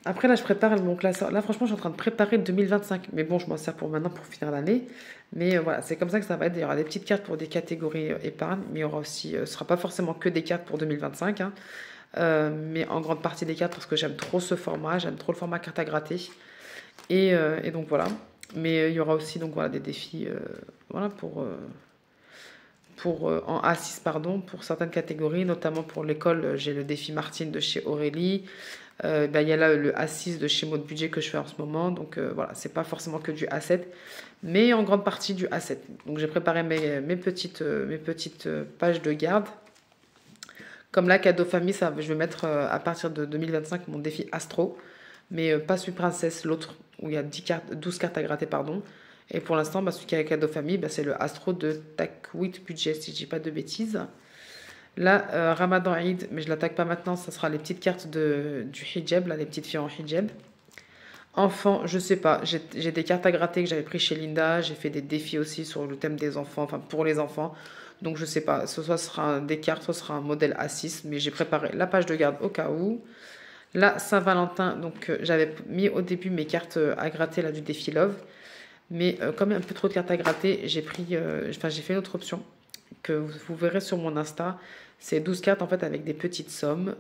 Après, là, je prépare mon classeur. Là, franchement, je suis en train de préparer 2025. Mais bon, je m'en sers pour maintenant, pour finir l'année. Mais voilà, c'est comme ça que ça va être. Il y aura des petites cartes pour des catégories épargne. Mais il y aura aussi... ce ne sera pas forcément que des cartes pour 2025. Hein. Mais en grande partie des cartes parce que j'aime trop ce format. J'aime trop le format carte à gratter. Et donc, voilà. Mais il y aura aussi donc, voilà, des défis voilà, en A6, pardon, pour certaines catégories. Notamment pour l'école, j'ai le défi Martine de chez Aurélie. Il y a là le A6 de chez Mode Budget que je fais en ce moment. Donc voilà, c'est pas forcément que du A7, mais en grande partie du A7. Donc j'ai préparé mes petites pages de garde. Comme là, cadeau famille, ça, je vais mettre à partir de 2025 mon défi Astro. Mais pas celui Princesse, l'autre, où il y a 12 cartes à gratter, pardon. Et pour l'instant, celui qui a cadeau famille, c'est le Astro de Takwit Budget, si je dis pas de bêtises. Là, Ramadan Eid, mais je l'attaque pas maintenant, ça sera les petites cartes du hijab, là, les petites filles en hijab. Enfants, je sais pas, j'ai des cartes à gratter que j'avais pris chez Linda, j'ai fait des défis aussi sur le thème des enfants, enfin pour les enfants. Donc je sais pas, soit ce sera des cartes, soit ce sera un modèle A6, mais j'ai préparé la page de garde au cas où. Là, Saint-Valentin, donc j'avais mis au début mes cartes à gratter là du défi Love. Mais comme il y a un peu trop de cartes à gratter, j'ai fait une autre option que vous verrez sur mon Insta. C'est 12 cartes en fait avec des petites sommes.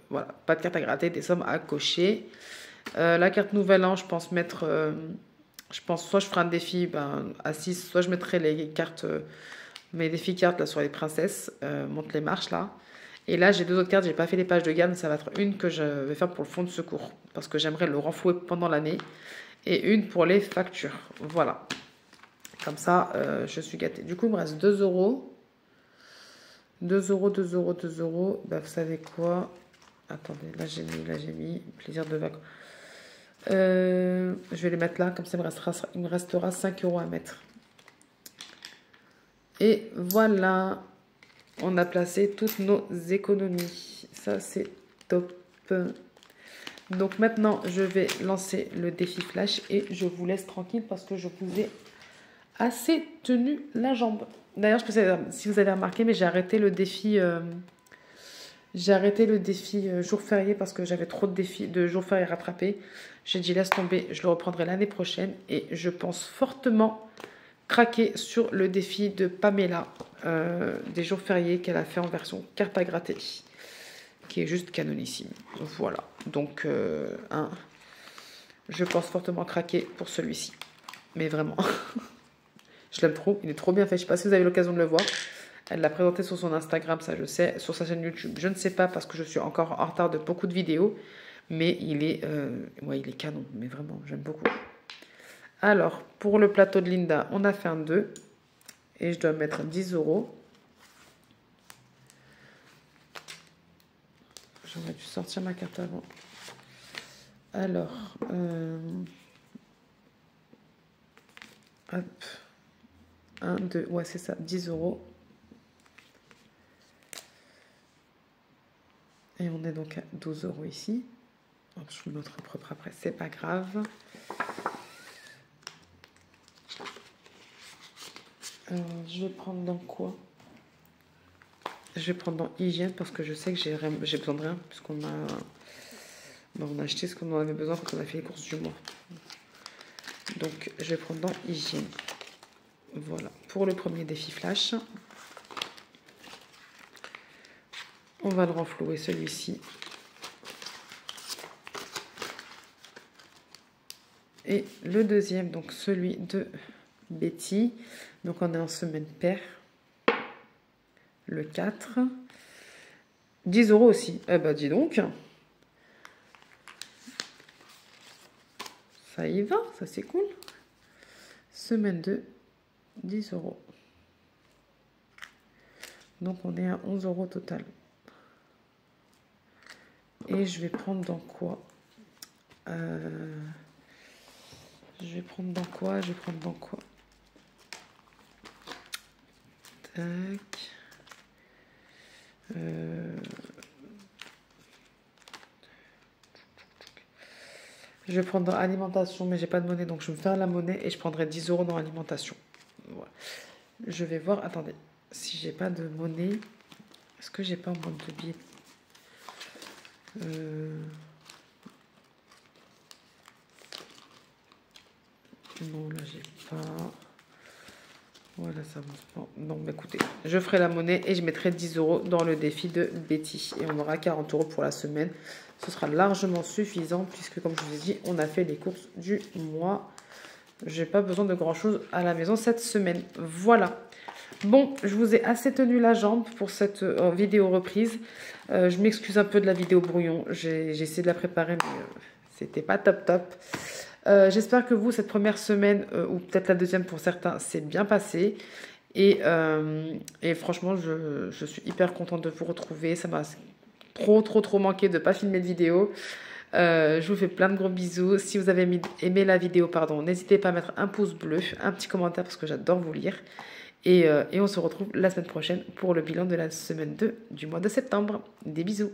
Voilà, pas de cartes à gratter, des sommes à cocher. La carte Nouvel An, je pense mettre... je pense soit je ferai un défi à 6, soit je mettrai les cartes... mes défis cartes là sur les princesses. Monte les marches là. Et là, j'ai deux autres cartes, j'ai pas fait les pages de gamme. Ça va être une que je vais faire pour le fonds de secours. Parce que j'aimerais le renflouer pendant l'année. Et une pour les factures. Voilà. Comme ça, je suis gâtée. Du coup, il me reste 2 euros. 2 euros, 2 euros, 2 euros. Vous savez quoi? Attendez, là j'ai mis. Plaisir de vacances. Je vais les mettre là. Comme ça, il me restera 5 euros à mettre. Et voilà. On a placé toutes nos économies. Ça, c'est top. Donc maintenant, je vais lancer le défi flash et je vous laisse tranquille parce que je vous ai assez tenu la jambe. D'ailleurs, je ne sais pas si vous avez remarqué, mais j'ai arrêté le défi jour férié parce que j'avais trop de défis de jours fériés rattrapés. J'ai dit laisse tomber, je le reprendrai l'année prochaine et je pense fortement craquer sur le défi de Pamela des jours fériés qu'elle a fait en version carte à gratter, qui est juste canonissime. Voilà, donc je pense fortement craquer pour celui-ci. Mais vraiment, je l'aime trop, il est trop bien fait. Je ne sais pas si vous avez l'occasion de le voir. Elle l'a présenté sur son Instagram, ça je sais. Sur sa chaîne YouTube, je ne sais pas parce que je suis encore en retard de beaucoup de vidéos. Mais il est canon, mais vraiment, j'aime beaucoup. Alors, pour le plateau de Linda, on a fait un 2. Et je dois mettre 10 euros. J'aurais dû sortir ma carte avant. Alors, hop. 1, 2, ouais, c'est ça, 10 euros. Et on est donc à 12 euros ici. Hop, je vous le montrerai propre après, c'est pas grave. Je vais prendre dans quoi? Je vais prendre dans hygiène parce que je sais que j'ai besoin de rien puisqu'on a, on a acheté ce qu'on en avait besoin quand on a fait les courses du mois. Donc je vais prendre dans hygiène. Voilà, pour le premier défi flash. On va le renflouer celui-ci. Et le deuxième, donc celui de Betty. Donc on est en semaine paire. Le 4. 10 euros aussi. Eh ben dis donc. Ça y va, ça c'est cool. Semaine 2, 10 euros. Donc on est à 11 euros total. Et je vais prendre dans quoi? Je vais prendre dans quoi? Tac. Je vais prendre dans alimentation, mais j'ai pas de monnaie, donc je vais me faire la monnaie et je prendrai 10 euros dans alimentation. Voilà. Je vais voir, attendez, si j'ai pas de monnaie, est-ce que j'ai pas en moins de billets? Non, là j'ai pas. Voilà, ça avance pas. Non, mais écoutez, je ferai la monnaie et je mettrai 10 euros dans le défi de Betty. Et on aura 40 euros pour la semaine. Ce sera largement suffisant puisque, comme je vous ai dit, on a fait les courses du mois. J'ai pas besoin de grand chose à la maison cette semaine. Voilà. Bon, je vous ai assez tenu la jambe pour cette vidéo reprise. Je m'excuse un peu de la vidéo brouillon. J'ai essayé de la préparer, mais c'était pas top top. J'espère que vous, cette première semaine, ou peut-être la deuxième pour certains, c'est bien passé. Et franchement, je suis hyper contente de vous retrouver. Ça m'a trop manqué de ne pas filmer de vidéo. Je vous fais plein de gros bisous. Si vous avez aimé la vidéo, pardon, n'hésitez pas à mettre un pouce bleu, un petit commentaire parce que j'adore vous lire. Et on se retrouve la semaine prochaine pour le bilan de la semaine 2 du mois de septembre. Des bisous.